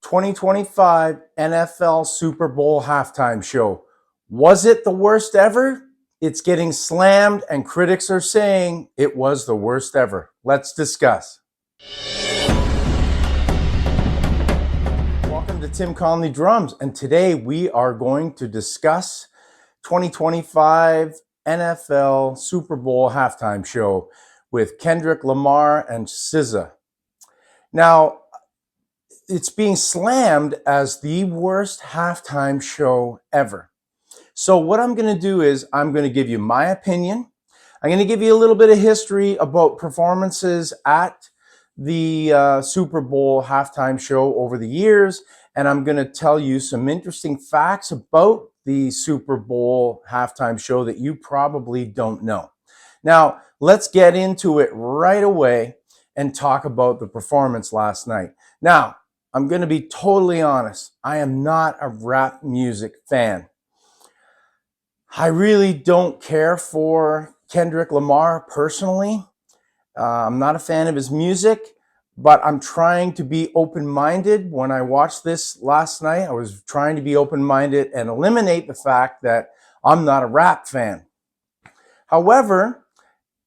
2025 NFL Super Bowl halftime show. Was it the worst ever? It's getting slammed, and critics are saying it was the worst ever. Let's discuss. Welcome to Tim Conley Drums, and today we are going to discuss 2025 NFL Super Bowl halftime show with Kendrick Lamar and SZA. Now, it's being slammed as the worst halftime show ever. So what I'm going to do is I'm going to give you my opinion. I'm going to give you a little bit of history about performances at the Super Bowl halftime show over the years, and I'm going to tell you some interesting facts about the Super Bowl halftime show that you probably don't know. Now, let's get into it right away and talk about the performance last night. Now, I'm going to be totally honest. I am not a rap music fan. I really don't care for Kendrick Lamar personally. I'm not a fan of his music, but I'm trying to be open-minded. When I watched this last night, I was trying to be open-minded and eliminate the fact that I'm not a rap fan. However,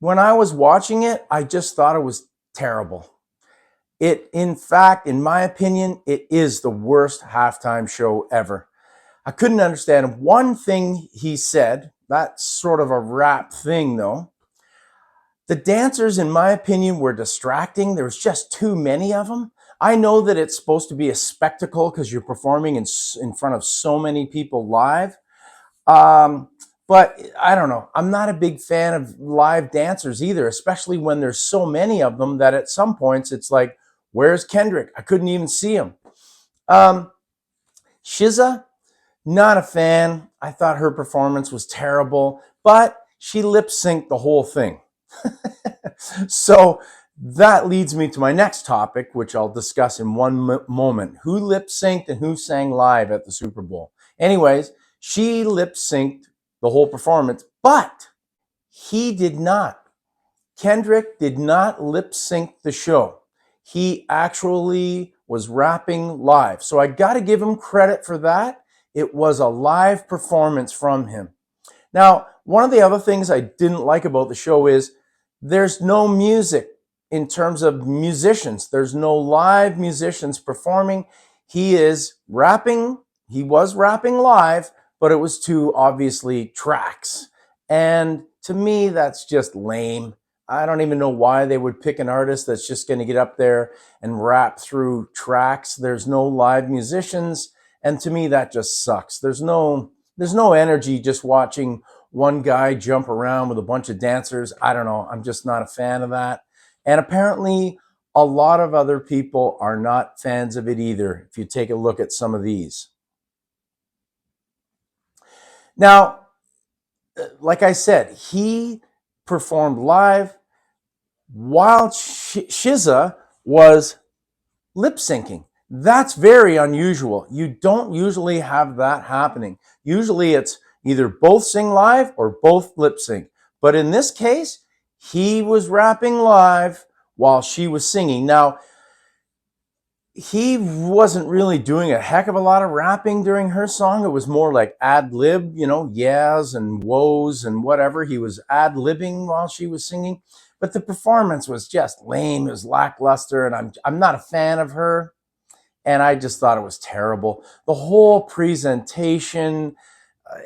when I was watching it, I just thought it was terrible. In fact, in my opinion, it is the worst halftime show ever. I couldn't understand one thing he said. That's sort of a rap thing, though. The dancers, in my opinion, were distracting. There was just too many of them. I know that it's supposed to be a spectacle because you're performing in front of so many people live. But I don't know. I'm not a big fan of live dancers either, especially when there's so many of them that at some points it's like, where's Kendrick? I couldn't even see him. SZA, not a fan. I thought her performance was terrible, but she lip-synced the whole thing. So that leads me to my next topic, which I'll discuss in one moment. Who lip-synced and who sang live at the Super Bowl? Anyways, she lip-synced the whole performance, but he did not. Kendrick did not lip-sync the show. He actually was rapping live. So I got to give him credit for that. It was a live performance from him. Now, one of the other things I didn't like about the show is there's no music in terms of musicians. There's no live musicians performing. He is rapping. He was rapping live, but it was to obviously tracks. And to me, that's just lame. I don't even know why they would pick an artist that's just going to get up there and rap through tracks. There's no live musicians, and to me that just sucks. There's no energy just watching one guy jump around with a bunch of dancers. I don't know. I'm just not a fan of that. And apparently a lot of other people are not fans of it either, if you take a look at some of these. Now, like I said, he performed live while SZA was lip syncing. That's very unusual. You don't usually have that happening. Usually it's either both sing live or both lip sync. But in this case, he was rapping live while she was singing. Now, he wasn't really doing a heck of a lot of rapping during her song. It was more like ad-lib, yeahs and woes and whatever. He was ad-libbing while she was singing. But the performance was just lame. It was lackluster, and I'm not a fan of her. And I just thought it was terrible. The whole presentation,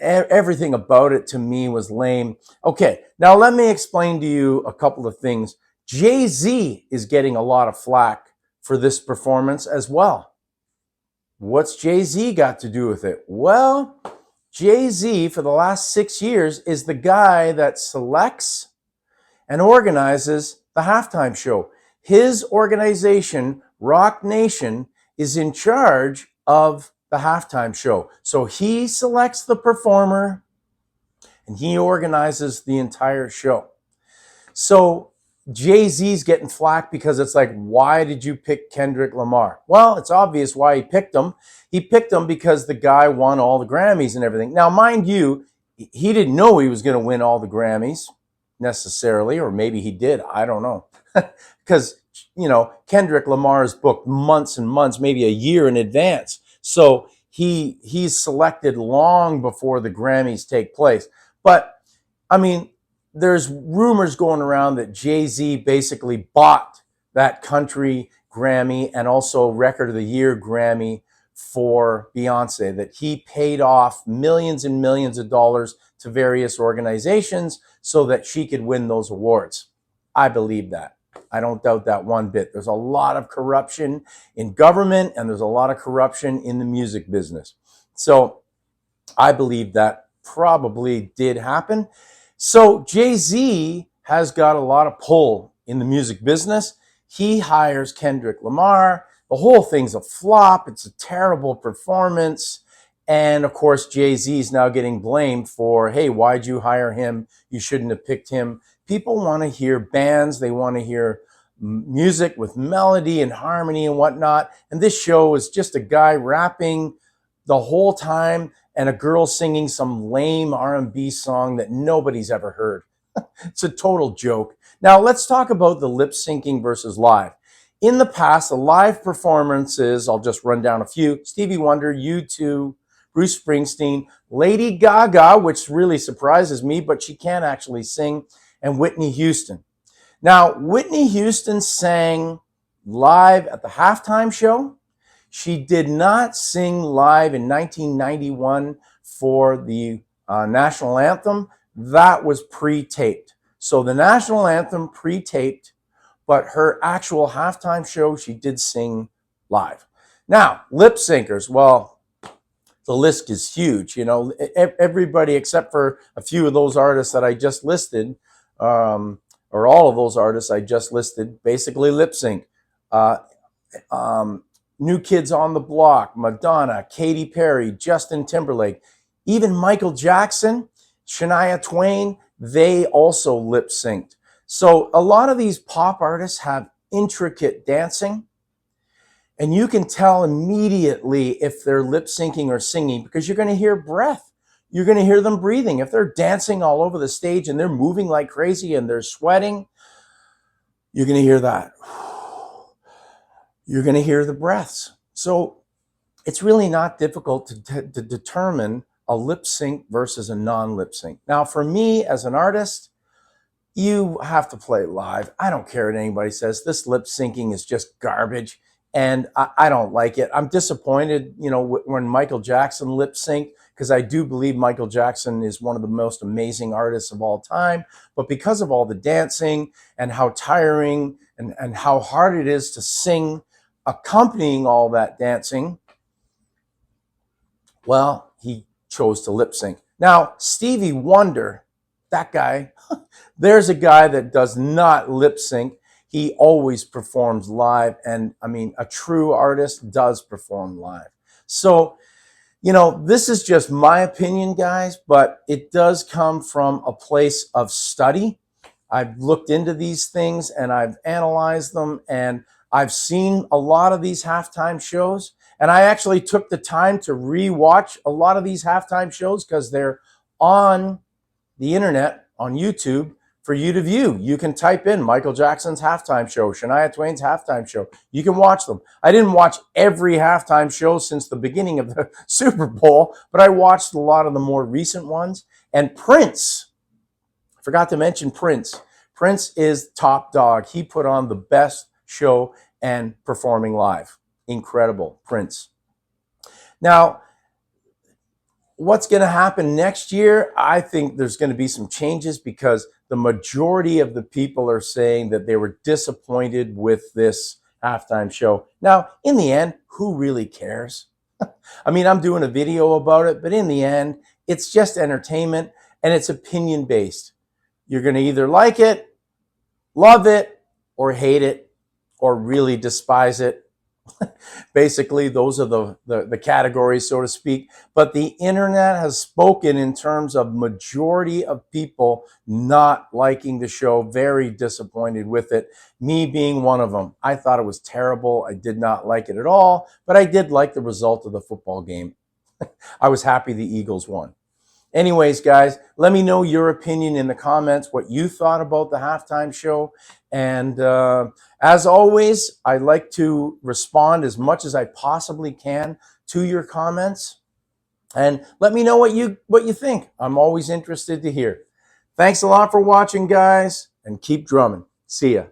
everything about it to me was lame. Okay, now let me explain to you a couple of things. Jay-Z is getting a lot of flack for this performance as well. What's Jay-Z got to do with it? Well, Jay-Z for the last 6 years is the guy that selects and organizes the halftime show. His organization, Roc Nation, is in charge of the halftime show. So he selects the performer and he organizes the entire show. So Jay-Z's getting flack because it's like, why did you pick Kendrick Lamar? Well, it's obvious why he picked him. He picked him because the guy won all the Grammys and everything. Now, mind you, he didn't know he was going to win all the Grammys necessarily, or maybe he did. I don't know. Because Kendrick Lamar is booked months and months, maybe a year in advance. So he's selected long before the Grammys take place. But I mean, there's rumors going around that Jay-Z basically bought that country Grammy and also Record of the Year Grammy for Beyonce, that he paid off millions and millions of dollars to various organizations so that she could win those awards. I believe that. I don't doubt that one bit. There's a lot of corruption in government and there's a lot of corruption in the music business. So I believe that probably did happen. So Jay-Z has got a lot of pull in the music business. He hires Kendrick Lamar. The whole thing's a flop. It's a terrible performance. And of course, Jay-Z is now getting blamed for, hey, why'd you hire him? You shouldn't have picked him. People want to hear bands. They want to hear music with melody and harmony and whatnot. And this show is just a guy rapping the whole time and a girl singing some lame R&B song that nobody's ever heard. It's a total joke. Now, let's talk about the lip syncing versus live. In the past, the live performances, I'll just run down a few: Stevie Wonder, U2, Bruce Springsteen, Lady Gaga, which really surprises me, but she can actually sing, and Whitney Houston. Now, Whitney Houston sang live at the halftime show. She did not sing live in 1991 for the national anthem. That was pre-taped. So the national anthem pre-taped, but her actual halftime show, she did sing live. Now, lip syncers, well, the list is huge. Everybody except for a few of those artists that I just listed, or all of those artists I just listed, basically lip sync. New Kids on the Block, Madonna, Katy Perry, Justin Timberlake, even Michael Jackson, Shania Twain, they also lip synced. So a lot of these pop artists have intricate dancing, and you can tell immediately if they're lip syncing or singing because you're going to hear breath. You're going to hear them breathing. If they're dancing all over the stage and they're moving like crazy and they're sweating, you're going to hear that. You're going to hear the breaths. So it's really not difficult to determine a lip sync versus a non-lip sync. Now, for me as an artist, you have to play live. I don't care what anybody says. This lip syncing is just garbage, and I don't like it. I'm disappointed, when Michael Jackson lip synced, because I do believe Michael Jackson is one of the most amazing artists of all time. But because of all the dancing and how tiring and how hard it is to sing accompanying all that dancing, well, he chose to lip sync. Now, Stevie Wonder, that guy, there's a guy that does not lip sync. He always performs live. And I mean, a true artist does perform live. So, this is just my opinion, guys, but it does come from a place of study. I've looked into these things and I've analyzed them, and I've seen a lot of these halftime shows, and I actually took the time to rewatch a lot of these halftime shows because they're on the internet, on YouTube, for you to view. You can type in Michael Jackson's halftime show, Shania Twain's halftime show. You can watch them. I didn't watch every halftime show since the beginning of the Super Bowl, but I watched a lot of the more recent ones. And Prince, I forgot to mention Prince. Prince is top dog. He put on the best show and performing live. Incredible, Prince. Now, what's going to happen next year? I think there's going to be some changes because the majority of the people are saying that they were disappointed with this halftime show. Now, in the end, who really cares? I mean, I'm doing a video about it, but in the end, it's just entertainment and it's opinion based. You're going to either like it, love it, or hate it, or really despise it. Basically, those are the categories, so to speak. But the internet has spoken in terms of majority of people not liking the show, very disappointed with it, me being one of them. I thought it was terrible. I did not like it at all, but I did like the result of the football game. I was happy the Eagles won. Anyways, guys, let me know your opinion in the comments, what you thought about the halftime show. And as always, I like to respond as much as I possibly can to your comments. And let me know what you think. I'm always interested to hear. Thanks a lot for watching, guys, and keep drumming. See ya.